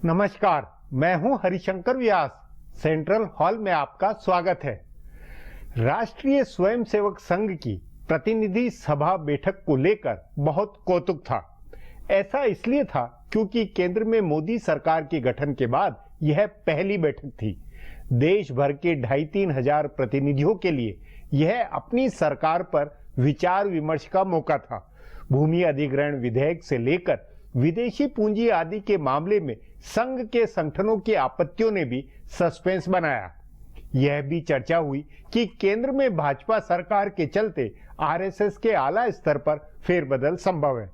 नमस्कार, मैं हूं हरिशंकर व्यास। सेंट्रल हॉल में आपका स्वागत है। राष्ट्रीय स्वयंसेवक संघ की प्रतिनिधि सभा बैठक को लेकर बहुत कौतुक था। ऐसा इसलिए था क्योंकि केंद्र में मोदी सरकार के गठन के बाद यह पहली बैठक थी। देश भर के 2,500-3 हजार प्रतिनिधियों के लिए यह अपनी सरकार पर विचार विमर्श का मौका था। भूमि अधिग्रहण विधेयक से लेकर विदेशी पूंजी आदि के मामले में संघ के संगठनों की आपत्तियों ने भी सस्पेंस बनाया। यह भी चर्चा हुई कि केंद्र में भाजपा सरकार के चलते आरएसएस के आला स्तर पर फेरबदल संभव है।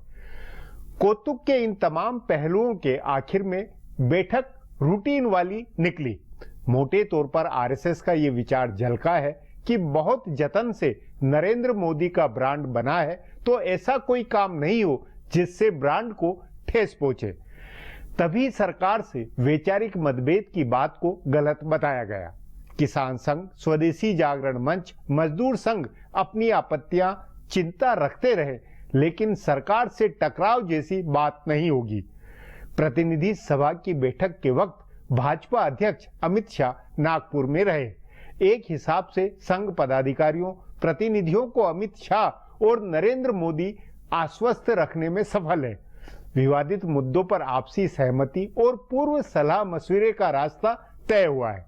कौतुक के इन तमाम पहलुओं के आखिर में बैठक रूटीन वाली निकली। मोटे तौर पर आरएसएस का यह विचार झलका है कि बहुत जतन से नरेंद्र मोदी का ब्रांड बना है, तो ऐसा कोई काम नहीं हो जिससे ब्रांड को ठेस पहुंचे। तभी सरकार से वैचारिक मतभेद की बात को गलत बताया गया। किसान संघ, स्वदेशी जागरण मंच, मजदूर संघ अपनी आपत्तियां चिंता रखते रहे, लेकिन सरकार से टकराव जैसी बात नहीं होगी। प्रतिनिधि सभा की बैठक के वक्त भाजपा अध्यक्ष अमित शाह नागपुर में रहे। एक हिसाब से संघ पदाधिकारियों, प्रतिनिधियों को अमित शाह और नरेंद्र मोदी आश्वस्त रखने में सफल है। विवादित मुद्दों पर आपसी सहमति और पूर्व सलाह मशविरे का रास्ता तय हुआ है।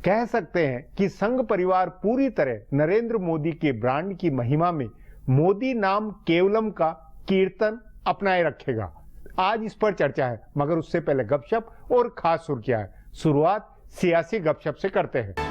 कह सकते हैं कि संघ परिवार पूरी तरह नरेंद्र मोदी के ब्रांड की महिमा में मोदी नाम केवलम का कीर्तन अपनाए रखेगा। आज इस पर चर्चा है, मगर उससे पहले गपशप और खास सुर्खियां है। शुरुआत सियासी गपशप से करते हैं।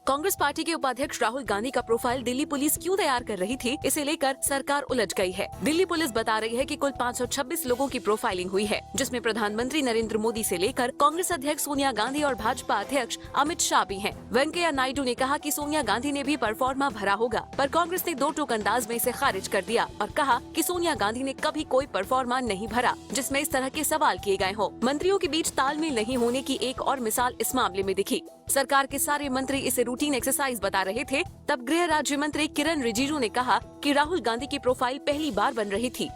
कांग्रेस पार्टी के उपाध्यक्ष राहुल गांधी का प्रोफाइल दिल्ली पुलिस क्यों तैयार कर रही थी, इसे लेकर सरकार उलझ गई है। दिल्ली पुलिस बता रही है कि कुल 526 लोगों की प्रोफाइलिंग हुई है, जिसमें प्रधानमंत्री नरेंद्र मोदी से लेकर कांग्रेस अध्यक्ष सोनिया गांधी और भाजपा अध्यक्ष अमित शाह भी हैं। वेंकैया नायडू ने कहा कि सोनिया गांधी ने भी परफॉर्मा भरा होगा, पर कांग्रेस ने दो टूक अंदाज में इसे खारिज कर दिया और कहा कि सोनिया गांधी ने कभी कोई परफॉर्मा नहीं भरा जिसमें इस तरह के सवाल किए गए हो। मंत्रियों के बीच तालमेल नहीं होने की एक और मिसाल इस मामले में दिखी। सरकार के सारे मंत्री इसे रूटीन एक्सरसाइज बता रहे थे, तब गृह राज्य मंत्री किरण रिजिजू ने कहा कि राहुल गांधी की प्रोफाइल पहली बार बन रही थी।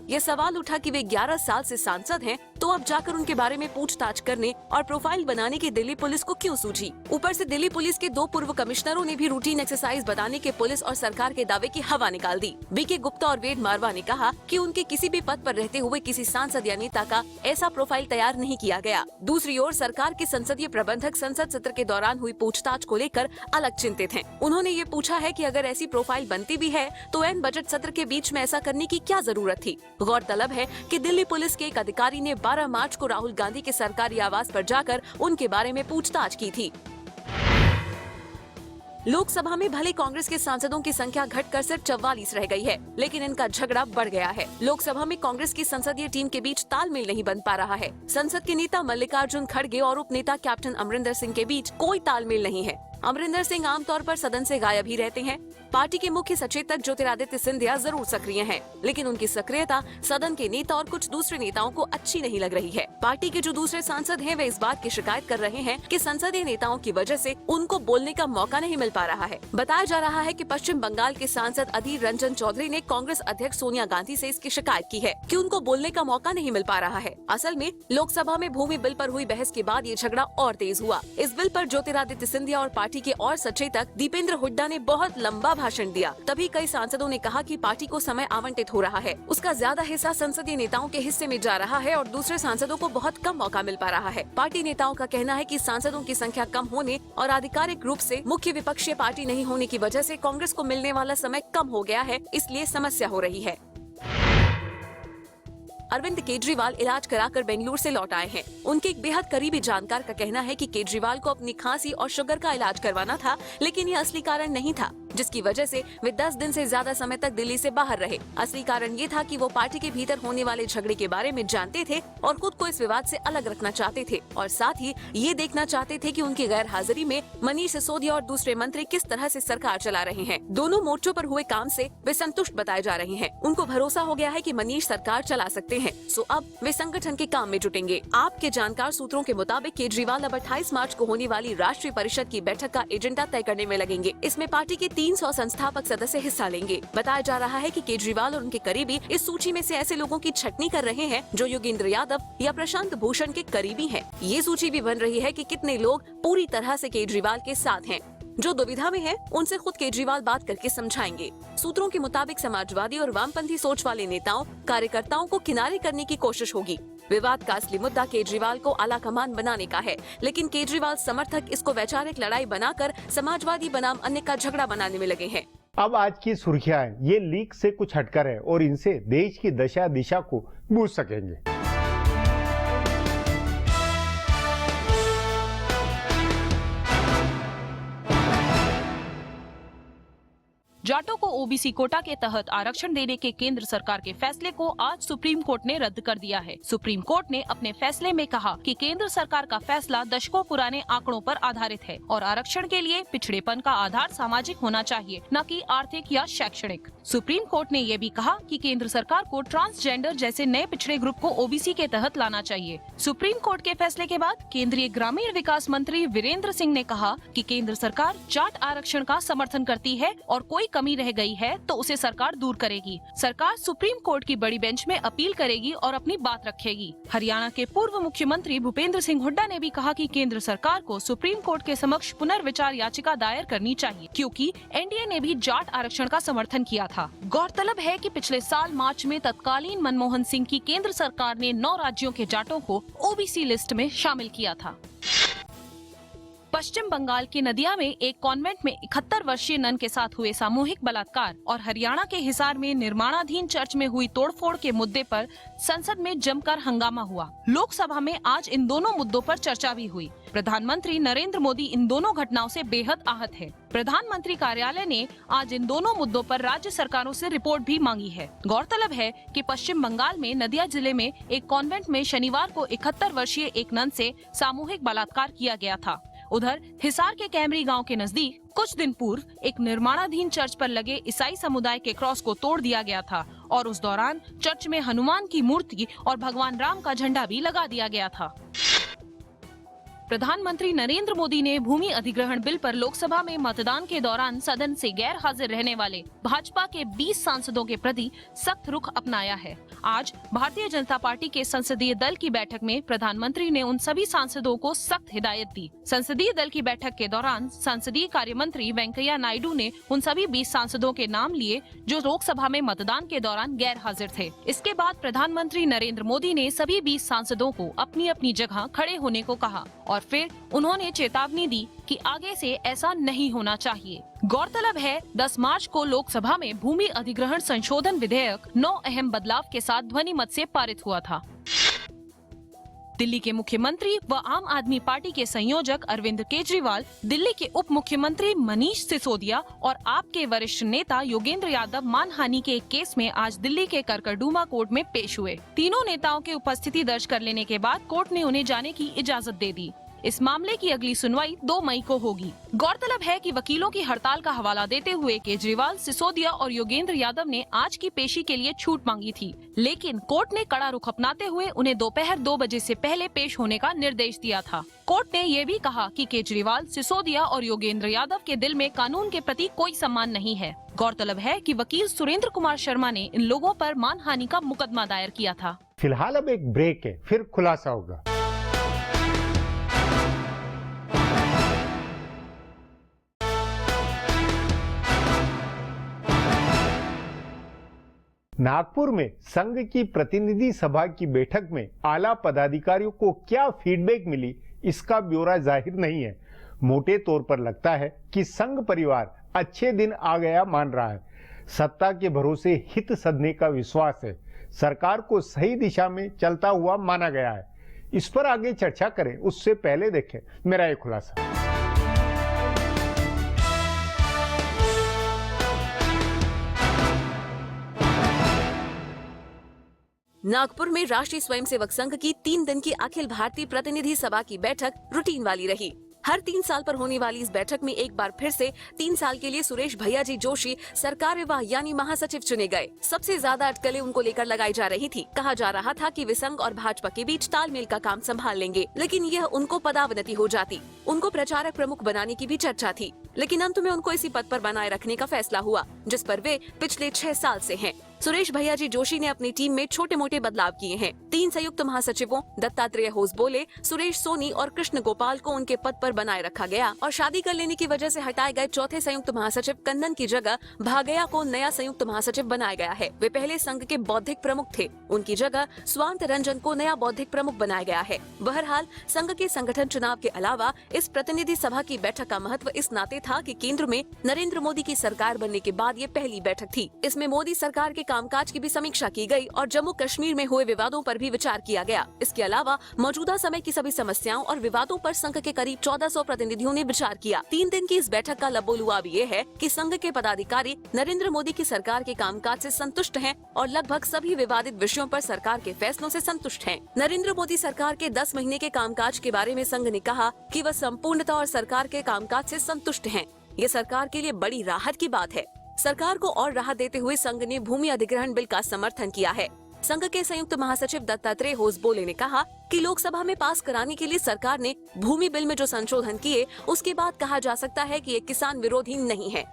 यह सवाल उठा कि वे 11 साल से सांसद हैं, तो अब जाकर उनके बारे में पूछताछ करने और प्रोफाइल बनाने की दिल्ली पुलिस को क्यों सूझी। ऊपर से दिल्ली पुलिस के 2 पूर्व कमिश्नरों ने भी रूटीन एक्सरसाइज बताने के पुलिस और सरकार के दावे की हवा निकाल दी। बीके गुप्ता और वेद मारवा ने कहा कि उनके किसी भी पद पर रहते हुए किसी सांसद या नेता का ऐसा प्रोफाइल तैयार नहीं किया गया। दूसरी ओर सरकार के संसदीय प्रबंधक संसद सत्र के दौरान हुई पूछताछ को लेकर अलग चिंतित हैं। उन्होंने ये पूछा है कि अगर ऐसी प्रोफाइल बनती भी है तो एन बजट सत्र के बीच में ऐसा करने की क्या जरूरत थी। गौरतलब है कि दिल्ली पुलिस के एक अधिकारी ने 12 मार्च को राहुल गांधी के सरकारी आवास पर जाकर उनके बारे में पूछताछ की थी। लोकसभा में भले कांग्रेस के सांसदों की संख्या घटकर सिर्फ 44 रह गई है, लेकिन इनका झगड़ा बढ़ गया है। लोकसभा में कांग्रेस की संसदीय टीम के बीच तालमेल नहीं बन पा रहा है। संसद के नेता मल्लिकार्जुन खड़गे और उप नेता कैप्टन अमरिंदर सिंह के बीच कोई तालमेल नहीं है। अमरिंदर सिंह आमतौर पर सदन से गायब ही रहते हैं। पार्टी के मुख्य सचेतक ज्योतिरादित्य सिंधिया जरूर सक्रिय हैं, लेकिन उनकी सक्रियता सदन के नेता और कुछ दूसरे नेताओं को अच्छी नहीं लग रही है। पार्टी के जो दूसरे सांसद हैं, वे इस बात की शिकायत कर रहे हैं कि संसदीय नेताओं की वजह से उनको बोलने का मौका नहीं मिल पा रहा है। बताया जा रहा है कि पश्चिम बंगाल के सांसद अधीर रंजन चौधरी ने कांग्रेस अध्यक्ष सोनिया गांधी से इसकी शिकायत की है कि उनको बोलने का मौका नहीं मिल पा रहा है। असल में लोकसभा में भूमि बिल पर हुई बहस के बाद ये झगड़ा और तेज हुआ। इस बिल पर ज्योतिरादित्य सिंधिया और पार्टी के और सचेतक दीपेंद्र हुड्डा ने बहुत लंबा भाषण दिया। तभी कई सांसदों ने कहा कि पार्टी को समय आवंटित हो रहा है, उसका ज्यादा हिस्सा संसदीय नेताओं के हिस्से में जा रहा है और दूसरे सांसदों को बहुत कम मौका मिल पा रहा है। पार्टी नेताओं का कहना है कि सांसदों की संख्या कम होने और आधिकारिक रूप से मुख्य विपक्षीय पार्टी नहीं होने की वजह से कांग्रेस को मिलने वाला समय कम हो गया है, इसलिए समस्या हो रही है। अरविंद केजरीवाल इलाज कराकर बेंगलुरु से लौट आए हैं। उनके एक बेहद करीबी जानकार का कहना है कि केजरीवाल को अपनी खांसी और शुगर का इलाज करवाना था, लेकिन ये असली कारण नहीं था, जिसकी वजह से वे 10 दिन से ज्यादा समय तक दिल्ली से बाहर रहे। असली कारण ये था कि वो पार्टी के भीतर होने वाले झगड़े के बारे में जानते थे और खुद को इस विवाद से अलग रखना चाहते थे, और साथ ही ये देखना चाहते थे कि उनकी गैर हाजिरी में मनीष सिसोदिया और दूसरे मंत्री किस तरह से सरकार चला रहे हैं। दोनों मोर्चों पर हुए काम से वे संतुष्ट बताए जा रहे हैं। उनको भरोसा हो गया है कि मनीष सरकार चला सकते हैं, सो अब वे संगठन के काम में जुटेंगे। आपके जानकार सूत्रों के मुताबिक केजरीवाल अब 28 मार्च को होने वाली राष्ट्रीय परिषद की बैठक का एजेंडा तय करने में लगेंगे। इसमें पार्टी के 300 संस्थापक सदस्य हिस्सा लेंगे। बताया जा रहा है कि केजरीवाल और उनके करीबी इस सूची में से ऐसे लोगों की छटनी कर रहे हैं जो योगेंद्र यादव या प्रशांत भूषण के करीबी हैं। ये सूची भी बन रही है कि कितने लोग पूरी तरह से केजरीवाल के साथ हैं। जो दुविधा में हैं, उनसे खुद केजरीवाल बात करके समझाएंगे। सूत्रों के मुताबिक समाजवादी और वामपंथी सोच वाले नेताओं, कार्यकर्ताओं को किनारे करने की कोशिश होगी। विवाद का असली मुद्दा केजरीवाल को आला कमान बनाने का है, लेकिन केजरीवाल समर्थक इसको वैचारिक लड़ाई बनाकर समाजवादी बनाम अन्य का झगड़ा बनाने में लगे हैं। अब आज की सुर्खियां ये लीक से कुछ हटकर है और इनसे देश की दशा दिशा को बूझ सकेंगे। जाटों को ओबीसी कोटा के तहत आरक्षण देने के केंद्र सरकार के फैसले को आज सुप्रीम कोर्ट ने रद्द कर दिया है। सुप्रीम कोर्ट ने अपने फैसले में कहा कि केंद्र सरकार का फैसला दशकों पुराने आंकड़ों पर आधारित है और आरक्षण के लिए पिछड़ेपन का आधार सामाजिक होना चाहिए, न कि आर्थिक या शैक्षणिक। सुप्रीम कोर्ट ने ये भी कहा कि केंद्र सरकार को ट्रांसजेंडर जैसे नए पिछड़े ग्रुप को ओबीसी के तहत लाना चाहिए। सुप्रीम कोर्ट के फैसले के बाद केंद्रीय ग्रामीण विकास मंत्री वीरेंद्र सिंह ने कहा कि केंद्र सरकार जाट आरक्षण का समर्थन करती है और कोई कमी रह गई है तो उसे सरकार दूर करेगी। सरकार सुप्रीम कोर्ट की बड़ी बेंच में अपील करेगी और अपनी बात रखेगी। हरियाणा के पूर्व मुख्यमंत्री भूपेंद्र सिंह हुड्डा ने भी कहा कि केंद्र सरकार को सुप्रीम कोर्ट के समक्ष पुनर्विचार याचिका दायर करनी चाहिए, क्योंकि एनडीए ने भी जाट आरक्षण का समर्थन किया था। गौरतलब है कि पिछले साल मार्च में तत्कालीन मनमोहन सिंह की केंद्र सरकार ने 9 राज्यों के जाटों को ओबीसी लिस्ट में शामिल किया था। पश्चिम बंगाल की नदिया में एक कॉन्वेंट में 71 वर्षीय नन के साथ हुए सामूहिक बलात्कार और हरियाणा के हिसार में निर्माणाधीन चर्च में हुई तोड़फोड़ के मुद्दे पर संसद में जमकर हंगामा हुआ। लोकसभा में आज इन दोनों मुद्दों पर चर्चा भी हुई। प्रधानमंत्री नरेंद्र मोदी इन दोनों घटनाओं से बेहद आहत है। प्रधानमंत्री कार्यालय ने आज इन दोनों मुद्दों पर राज्य सरकारों से रिपोर्ट भी मांगी है। गौरतलब है कि पश्चिम बंगाल में नदिया जिले में एक कॉन्वेंट में शनिवार को 71 वर्षीय एक नन से सामूहिक बलात्कार किया गया था। उधर हिसार के कैमरी गांव के नजदीक कुछ दिन पूर्व एक निर्माणाधीन चर्च पर लगे ईसाई समुदाय के क्रॉस को तोड़ दिया गया था और उस दौरान चर्च में हनुमान की मूर्ति और भगवान राम का झंडा भी लगा दिया गया था। प्रधानमंत्री नरेंद्र मोदी ने भूमि अधिग्रहण बिल पर लोकसभा में मतदान के दौरान सदन से गैर हाजिर रहने वाले भाजपा के 20 सांसदों के प्रति सख्त रुख अपनाया है। आज भारतीय जनता पार्टी के संसदीय दल की बैठक में प्रधानमंत्री ने उन सभी सांसदों को सख्त हिदायत दी। संसदीय दल की बैठक के दौरान संसदीय कार्य मंत्री वेंकैया नायडू ने उन सभी 20 सांसदों के नाम लिए जो लोकसभा में मतदान के दौरान गैर हाजिर थे। इसके बाद प्रधानमंत्री नरेंद्र मोदी ने सभी 20 सांसदों को अपनी अपनी जगह खड़े होने को कहा और फिर उन्होंने चेतावनी दी कि आगे से ऐसा नहीं होना चाहिए। गौरतलब है 10 मार्च को लोकसभा में भूमि अधिग्रहण संशोधन विधेयक 9 अहम बदलाव के साथ ध्वनि मत से पारित हुआ था। दिल्ली के मुख्यमंत्री व आम आदमी पार्टी के संयोजक अरविंद केजरीवाल, दिल्ली के उप मुख्यमंत्री मनीष सिसोदिया और आप के वरिष्ठ नेता योगेंद्र यादव मानहानि के एक केस में आज दिल्ली के करकरडूमा कोर्ट में पेश हुए। तीनों नेताओं की उपस्थिति दर्ज कर लेने के बाद कोर्ट ने उन्हें जाने की इजाजत दे दी। इस मामले की अगली सुनवाई 2 मई को होगी। गौरतलब है कि वकीलों की हड़ताल का हवाला देते हुए केजरीवाल, सिसोदिया और योगेंद्र यादव ने आज की पेशी के लिए छूट मांगी थी, लेकिन कोर्ट ने कड़ा रुख अपनाते हुए उन्हें दोपहर 2 बजे से पहले पेश होने का निर्देश दिया था। कोर्ट ने ये भी कहा कि केजरीवाल, सिसोदिया और योगेंद्र यादव के दिल में कानून के प्रति कोई सम्मान नहीं है। गौरतलब है कि वकील सुरेंद्र कुमार शर्मा ने इन लोगों पर मानहानि का मुकदमा दायर किया था। फिलहाल अब एक ब्रेक है, फिर खुलासा होगा। नागपुर में संघ की प्रतिनिधि सभा की बैठक में आला पदाधिकारियों को क्या फीडबैक मिली, इसका ब्यौरा जाहिर नहीं है। मोटे तौर पर लगता है कि संघ परिवार अच्छे दिन आ गया मान रहा है। सत्ता के भरोसे हित सधने का विश्वास है। सरकार को सही दिशा में चलता हुआ माना गया है। इस पर आगे चर्चा करें उससे पहले देखें मेरा ये खुलासा। नागपुर में राष्ट्रीय स्वयंसेवक संघ की 3 दिन की अखिल भारतीय प्रतिनिधि सभा की बैठक रूटीन वाली रही। हर 3 साल पर होने वाली इस बैठक में एक बार फिर से 3 साल के लिए सुरेश भैयाजी जोशी सरकार विवाह यानी महासचिव चुने गए। सबसे ज्यादा अटकलें उनको लेकर लगाई जा रही थी। कहा जा रहा था कि वे संघ और भाजपा के बीच तालमेल का काम संभाल लेंगे, लेकिन यह उनको पदावनति हो जाती। उनको प्रचारक प्रमुख बनाने की भी चर्चा थी। लेकिन अंत में उनको इसी पद पर बनाए रखने का फैसला हुआ, जिस पर वे पिछले 6 साल से हैं। सुरेश भैयाजी जोशी ने अपनी टीम में छोटे मोटे बदलाव किए हैं। 3 संयुक्त महासचिवों दत्तात्रेय होसबोले, सुरेश सोनी और कृष्ण गोपाल को उनके पद पर बनाए रखा गया और शादी कर लेने की वजह से हटाए गए चौथे संयुक्त महासचिव कन्नन की जगह भागया को नया संयुक्त महासचिव बनाया गया है। वे पहले संघ के बौद्धिक प्रमुख थे, उनकी जगह स्वांत रंजन को नया बौद्धिक प्रमुख बनाया गया है। बहरहाल संघ के संगठन चुनाव के अलावा इस प्रतिनिधि सभा की बैठक का महत्व इस नाते था कि केंद्र में नरेंद्र मोदी की सरकार बनने के बाद ये पहली बैठक थी। इसमें मोदी सरकार के कामकाज की भी समीक्षा की गई और जम्मू कश्मीर में हुए विवादों पर भी विचार किया गया। इसके अलावा मौजूदा समय की सभी समस्याओं और विवादों पर संघ के करीब 1400 प्रतिनिधियों ने विचार किया। 3 दिन की इस बैठक का लबोलुआब ये है कि संघ के पदाधिकारी नरेंद्र मोदी की सरकार के कामकाज से संतुष्ट हैं और लगभग सभी विवादित विषयों पर सरकार के फैसलों से संतुष्ट हैं। नरेंद्र मोदी सरकार के 10 महीने के कामकाज के बारे में संघ ने कहा कि वह संपूर्णता और सरकार के कामकाज से संतुष्ट हैं। ये सरकार के लिए बड़ी राहत की बात है। सरकार को और राहत देते हुए संघ ने भूमि अधिग्रहण बिल का समर्थन किया है। संघ के संयुक्त महासचिव दत्तात्रेय होसबोले ने कहा कि लोकसभा में पास कराने के लिए सरकार ने भूमि बिल में जो संशोधन किए, उसके बाद कहा जा सकता है कि ये किसान विरोधी नहीं है।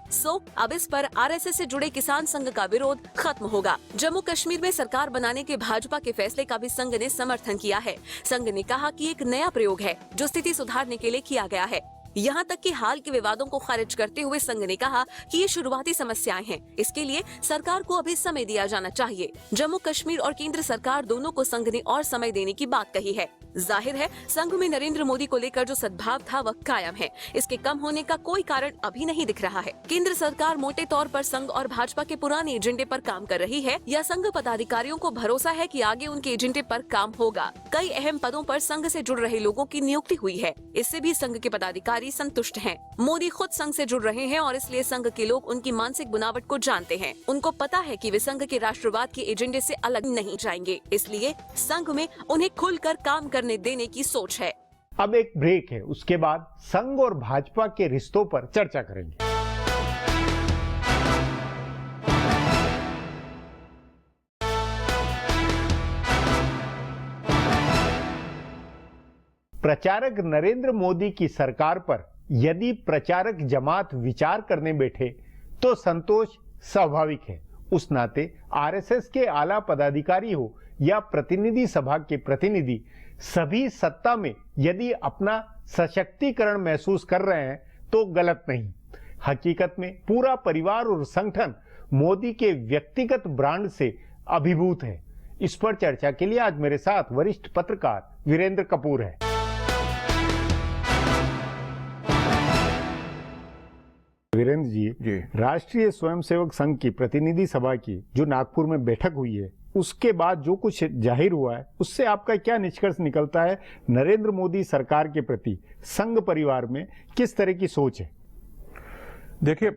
अब इस पर आरएसएस से जुड़े किसान संघ का विरोध खत्म होगा। जम्मू कश्मीर में सरकार बनाने के भाजपा के फैसले का भी संघ ने समर्थन किया है। संघ ने कहा कि एक नया प्रयोग है जो स्थिति सुधारने के लिए किया गया है। यहाँ तक कि हाल के विवादों को खारिज करते हुए संघ ने कहा कि ये शुरुआती समस्याएं हैं, इसके लिए सरकार को अभी समय दिया जाना चाहिए। जम्मू कश्मीर और केंद्र सरकार दोनों को संघ ने और समय देने की बात कही है। जाहिर है संघ में नरेंद्र मोदी को लेकर जो सद्भाव था वह कायम है। इसके कम होने का कोई कारण अभी नहीं दिख रहा है। केंद्र सरकार मोटे तौर पर संघ और भाजपा के पुराने एजेंडे पर काम कर रही है या संघ पदाधिकारियों को भरोसा है कि आगे उनके एजेंडे पर काम होगा। कई अहम पदों पर संघ से जुड़ रहे लोगों की नियुक्ति हुई है, इससे भी संघ के पदाधिकारी संतुष्ट हैं। मोदी खुद संघ से जुड़ रहे हैं और इसलिए संघ के लोग उनकी मानसिक बनावट को जानते हैं। उनको पता है कि वे संघ के राष्ट्रवाद के एजेंडे से अलग नहीं जाएंगे, इसलिए संघ में उन्हें खुलकर काम करने देने की सोच है। अब एक ब्रेक है, उसके बाद संघ और भाजपा के रिश्तों पर चर्चा करेंगे। प्रचारक नरेंद्र मोदी की सरकार पर यदि प्रचारक जमात विचार करने बैठे तो संतोष स्वाभाविक है। उस नाते आरएसएस के आला पदाधिकारी हो या प्रतिनिधि सभा के प्रतिनिधि, सभी सत्ता में यदि अपना सशक्तिकरण महसूस कर रहे हैं तो गलत नहीं। हकीकत में पूरा परिवार और संगठन मोदी के व्यक्तिगत ब्रांड से अभिभूत है। इस पर चर्चा के लिए आज मेरे साथ वरिष्ठ पत्रकार वीरेंद्र कपूर है। वीरेंद्र जी, राष्ट्रीय स्वयंसेवक संघ की प्रतिनिधि सभा की जो नागपुर में बैठक हुई है, उसके बाद जो कुछ जाहिर हुआ है, उससे आपका क्या निष्कर्ष निकलता है? नरेंद्र मोदी सरकार के प्रति संघ परिवार में किस तरह की सोच है? देखिए,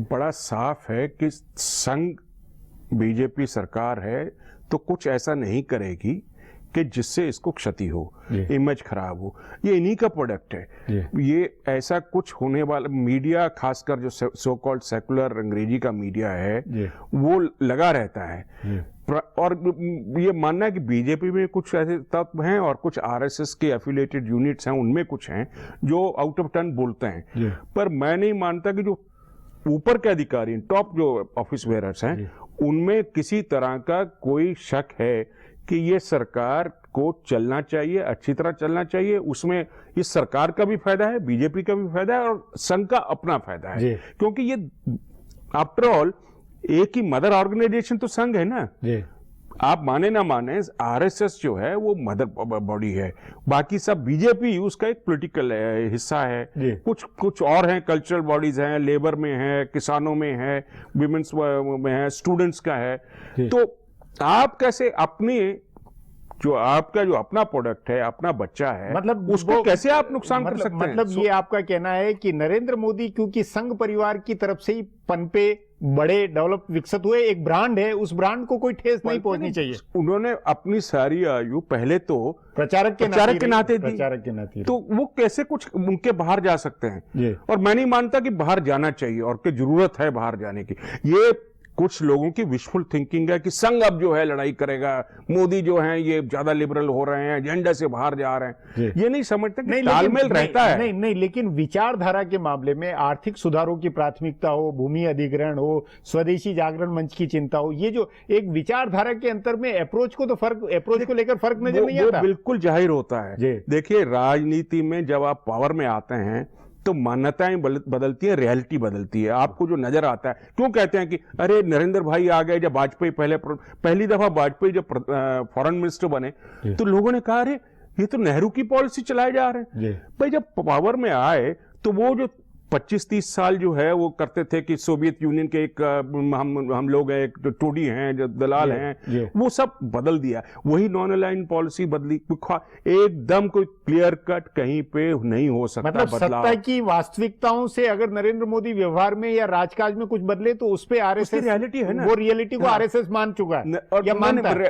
बड़ा साफ है कि संघ बीजेपी सरकार है तो कुछ ऐसा नहीं करेगी कि जिससे इसको क्षति हो, इमेज खराब हो। ये इन्हीं का प्रोडक्ट है। ये ऐसा कुछ होने वाला मीडिया, खासकर जो सो कॉल्ड सेकुलर अंग्रेजी का मीडिया है, वो लगा रहता है। और ये मानना है कि बीजेपी में कुछ ऐसे तत्व हैं और कुछ आरएसएस के एफिलिएटेड यूनिट्स हैं, उनमें कुछ हैं जो आउट ऑफ टर्न बोलते हैं। पर मैं नहीं मानता कि जो ऊपर के अधिकारी, टॉप जो ऑफिस बेयरर्स हैं, उनमें किसी तरह का कोई शक है कि ये सरकार को चलना चाहिए, अच्छी तरह चलना चाहिए। उसमें इस सरकार का भी फायदा है, बीजेपी का भी फायदा है और संघ का अपना फायदा है, क्योंकि ये आफ्टर ऑल एक ही मदर ऑर्गेनाइजेशन तो संघ है ना। आप माने ना माने, आरएसएस जो है वो मदर बॉडी है, बाकी सब बीजेपी उसका एक पॉलिटिकल हिस्सा है। कुछ और हैं, कल्चरल बॉडीज हैं, लेबर में है, किसानों में है, विमेंस में है, स्टूडेंट्स का है। तो आप कैसे अपने जो अपना प्रोडक्ट है, अपना बच्चा है, मतलब उसको कैसे आप नुकसान कर सकते हैं? मतलब ये आपका कहना है कि नरेंद्र मोदी क्योंकि संघ परिवार की तरफ से ही पनपे, बड़े, डेवलप, विकसित हुए, एक ब्रांड है, उस ब्रांड को कोई ठेस नहीं पहुंचनी चाहिए। उन्होंने अपनी सारी आयु पहले तो प्रचारक के नाते दी, तो वो कैसे कुछ उनके बाहर जा सकते हैं? और मैं नहीं मानता कि बाहर जाना चाहिए और कि जरूरत है बाहर जाने की। ये कुछ लोगों की विशफुल थिंकिंग है कि संघ अब जो है लड़ाई करेगा, मोदी जो है ये ज्यादा लिबरल हो रहे हैं, एजेंडा से बाहर जा रहे हैं। ये नहीं समझते कि तालमेल रहता है। नहीं, लेकिन विचारधारा के मामले में आर्थिक सुधारों की प्राथमिकता हो, भूमि अधिग्रहण हो, स्वदेशी जागरण मंच की चिंता हो, ये जो एक विचारधारा के अंतर में अप्रोच को लेकर फर्क नजर नहीं आता। बिल्कुल जाहिर होता है। देखिए, राजनीति में जब आप पावर में आते हैं तो मान्यताएं बदलती है, रियलिटी बदलती है। आपको जो नजर आता है, क्यों कहते हैं कि अरे नरेंद्र भाई आ गए, जब वाजपेयी पहली दफा वाजपेयी जब फॉरेन मिनिस्टर बने तो लोगों ने कहा अरे ये तो नेहरू की पॉलिसी चलाए जा रहे हैं। भाई जब पावर में आए तो वो जो 25-30 साल जो है वो करते थे कि सोवियत यूनियन के एक हम लोग हैं, एक टोडी हैं, जो दलाल हैं, वो सब बदल दिया। वही नॉन अलाइन पॉलिसी बदली, एकदम कोई क्लियर कट कहीं पे नहीं हो सकता। मतलब सत्ता की वास्तविकताओं से अगर नरेंद्र मोदी व्यवहार में या राजकाज में कुछ बदले तो उस पे आरएसएस रियलिटी है ना, वो रियलिटी को आरएसएस मान चुका है और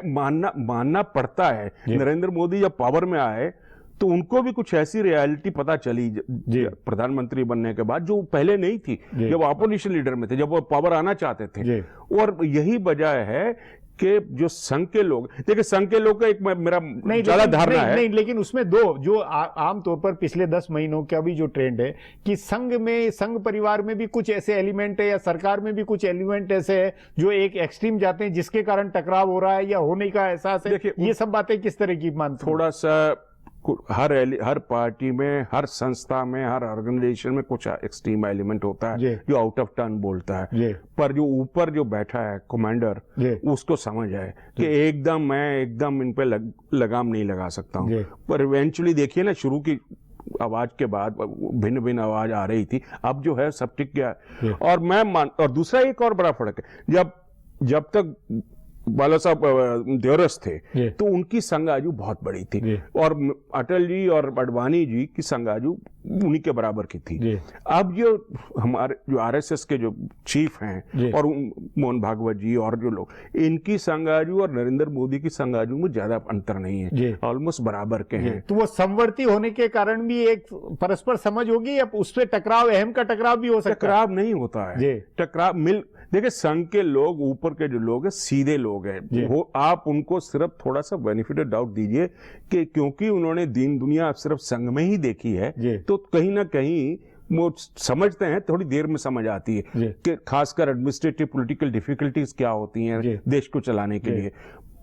मानना पड़ता है। नरेंद्र मोदी जब पावर में आए तो उनको भी कुछ ऐसी रियलिटी पता चली प्रधानमंत्री बनने के बाद, जो पहले नहीं थी जब ऑपोजिशन लीडर में थे, जब वो पावर आना चाहते थे। और यही वजह है कि जो संघ के लोग, देखिए संघ के लोग का एक मेरा ज्यादा धारणा है। नहीं, लेकिन उसमें दो जो आमतौर पर पिछले 10 महीनों का भी जो ट्रेंड है कि संघ परिवार में भी कुछ ऐसे एलिमेंट है या सरकार में भी कुछ एलिमेंट ऐसे है जो एक एक्सट्रीम जाते हैं, जिसके कारण टकराव हो रहा है या होने का एहसास है। ये सब बातें किस तरह की मानते हैं? थोड़ा सा हर पार्टी में, हर संस्था में, हर ऑर्गेनाइजेशन में कुछ एक्सट्रीम एलिमेंट होता है जो आउट ऑफ टर्न बोलता है, पर जो ऊपर जो बैठा है कमांडर, उसको समझ है कि एकदम इन पे लगाम नहीं लगा सकता हूं। पर इवेंचुअली देखिए ना, शुरू की आवाज के बाद भिन्न भिन्न आवाज आ रही थी, अब जो है सब टिक गया। और दूसरा एक और बड़ा फर्क है, जब तक बाला साहब देवरस थे तो उनकी संगाजू बहुत बड़ी थी, और अटल जी और अडवाणी जी की संगाजू उन्हीं के बराबर की थी। अब जो हमारे जो आरएसएस के जो चीफ हैं और मोहन भागवत जी और जो लोग, इनकी संगाजू और नरेंद्र मोदी की संगाजू में ज्यादा अंतर नहीं है, ऑलमोस्ट बराबर के हैं। तो वो समवर्ती होने के कारण भी एक परस्पर समझ होगी, या उस पर टकराव, अहम का टकराव भी हो सकता है? टकराव नहीं होता है, टकराव देखिए संघ के लोग, ऊपर के जो लोग हैं सीधे लोग हैं, वो आप उनको सिर्फ थोड़ा सा बेनिफिट ऑफ डाउट दीजिए कि क्योंकि उन्होंने दीन दुनिया सिर्फ संघ में ही देखी है, तो कहीं ना कहीं वो समझते हैं, थोड़ी देर में समझ आती है कि खासकर एडमिनिस्ट्रेटिव पॉलिटिकल डिफिकल्टीज क्या होती हैं देश को चलाने के लिए।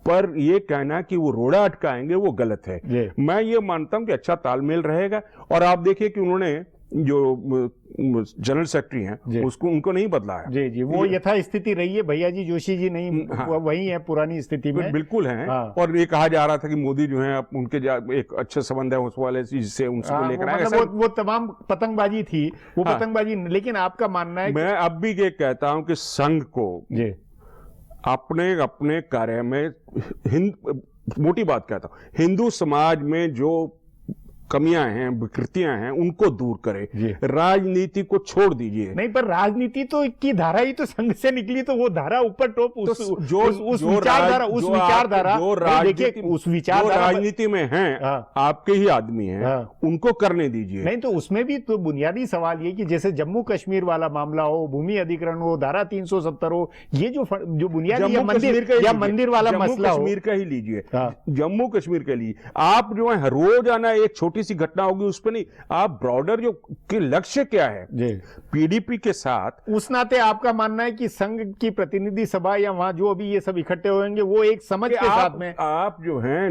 पर ये कहना कि वो रोड़ा अटकाएंगे वो गलत है। मैं ये मानता हूं कि अच्छा तालमेल रहेगा। और आप देखिए कि उन्होंने जो जनरल सेक्रेटरी हैं उनको नहीं बदला है। जी, वो यथास्थिति रही है। भैया जी जोशी जी नहीं, वही है पुरानी स्थिति में, बिल्कुल हैं। और ये कहा जा रहा था कि मोदी जो है उनके एक अच्छे संबंध है उस वाले जिससे उनको लेकर आए। वो तमाम पतंगबाजी थी, वो पतंगबाजी। लेकिन आपका मानना है? मैं अब भी ये कहता हूं कि संघ को अपने कार्य में, मोटी बात कहता हूं, हिंदू समाज में जो कमियां हैं, विकृतियां हैं, उनको दूर करे, राजनीति को छोड़ दीजिए। नहीं, पर राजनीति तो की धारा ही तो संघ से निकली, तो वो धारा ऊपर टॉप उस विचारधारा राजनीति में हैं, आपके ही आदमी हैं, उनको करने दीजिए। नहीं, तो उसमें भी तो बुनियादी सवाल ये कि जैसे जम्मू कश्मीर वाला मामला हो, भूमि अधिग्रहण हो, धारा 370 हो, ये जो बुनियादी मंदिर वाला मसला हो, कश्मीर का ही लीजिए, जम्मू कश्मीर का लीजिए। आप जो है रोज आना एक छोटी सी घटना होगी उस पर नहीं, आप ब्रॉडर जो कि लक्ष्य क्या है पीडीपी के साथ, उस नाते आपका मानना है कि संघ की प्रतिनिधि सभा या वहां जो अभी ये सब इकट्ठे होंगे वो एक समझ के साथ में, आप जो है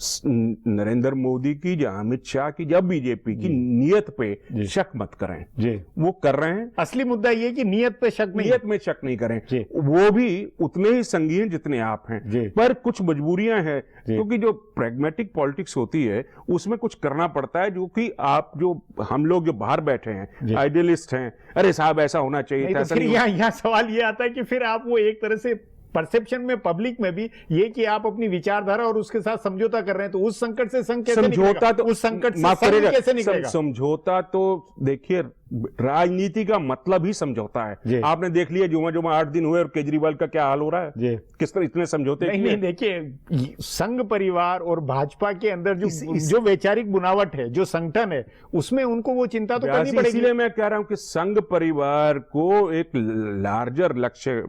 नरेंद्र मोदी की या अमित शाह की या बीजेपी की नीयत पे शक मत करें। वो कर रहे हैं। असली मुद्दा ये कि नीयत पे शक नहीं, नीयत में शक नहीं करें। वो भी उतने ही संगीन जितने आप हैं, पर कुछ मजबूरियां हैं, क्योंकि जो प्रैग्मेटिक पॉलिटिक्स होती है उसमें कुछ करना पड़ता है, जो कि आप जो हम लोग जो बाहर बैठे हैं आइडियलिस्ट हैं, अरे साहब ऐसा होना चाहिए था। तो यहाँ सवाल ये आता है कि फिर आप वो एक तरह से परसेप्शन में, पब्लिक में भी ये कि आप अपनी विचारधारा और उसके साथ समझौता कर रहे हैं, तो उस संकट से संघ कैसे निकलेगा? तो उस संकट से संघ कैसे निकलेगा? समझौता तो देखिए, राजनीति का मतलब ही समझौता है। आपने देख लिया जो 8 दिन हुए और केजरीवाल का क्या हाल हो रहा है, किस तरह इतने समझौते। नहीं, देखिए संघ परिवार और भाजपा के अंदर जो वैचारिक बुनावट है, जो संगठन है, उसमें उनको वो चिंता तो करनी पड़ेगी। इसलिए मैं कह रहा हूं कि संघ परिवार को एक लार्जर लक्ष्य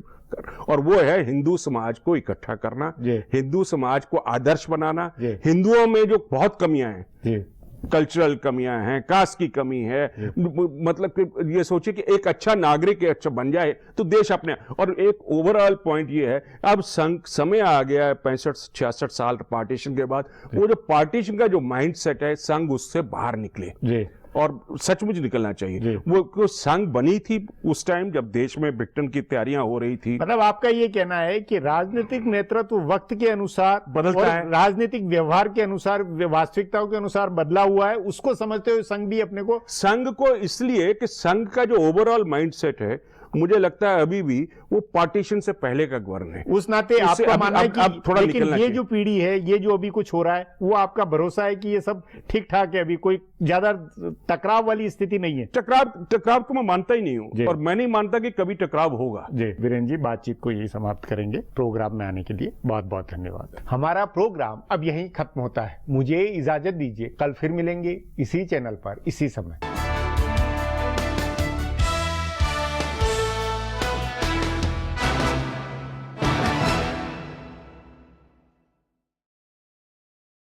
और वो है हिंदू समाज को इकट्ठा करना, हिंदू समाज को आदर्श बनाना। हिंदुओं में जो बहुत कमियां हैं, कल्चरल कमियां हैं, कास्ट की कमी है, मतलब कि ये सोचिए कि एक अच्छा नागरिक अच्छा बन जाए तो देश अपने। और एक ओवरऑल पॉइंट ये है, अब समय आ गया है 65-66 साल पार्टीशन के बाद, वो जो पार्टीशन का जो माइंडसेट है, संघ उससे बाहर निकले और सचमुच निकलना चाहिए। वो संघ बनी थी उस टाइम जब देश में ब्रिटेन की तैयारियां हो रही थी। मतलब आपका ये कहना है कि राजनीतिक नेतृत्व वक्त के अनुसार बदलता है, राजनीतिक व्यवहार के अनुसार, वास्तविकताओं के अनुसार बदला हुआ है, उसको समझते हुए संघ भी अपने को, संघ को इसलिए कि संघ का जो ओवरऑल माइंडसेट है, मुझे लगता है अभी भी वो पार्टीशन से पहले का गवर्न है। उस नाते आपका मानना है कि अब थोड़ा लेकिन निकलना ये जो पीढ़ी है, ये जो अभी कुछ हो रहा है, वो आपका भरोसा है कि ये सब ठीक ठाक है, अभी कोई ज्यादा टकराव वाली स्थिति नहीं है? टकराव तो मैं मानता ही नहीं हूं, और मैं नहीं मानता कि कभी टकराव होगा। जी वीरेंद्र जी, बातचीत को यही समाप्त करेंगे। प्रोग्राम में आने के लिए बहुत बहुत धन्यवाद। हमारा प्रोग्राम अब यहीं खत्म होता है, मुझे इजाजत दीजिए, कल फिर मिलेंगे इसी चैनल पर इसी समय।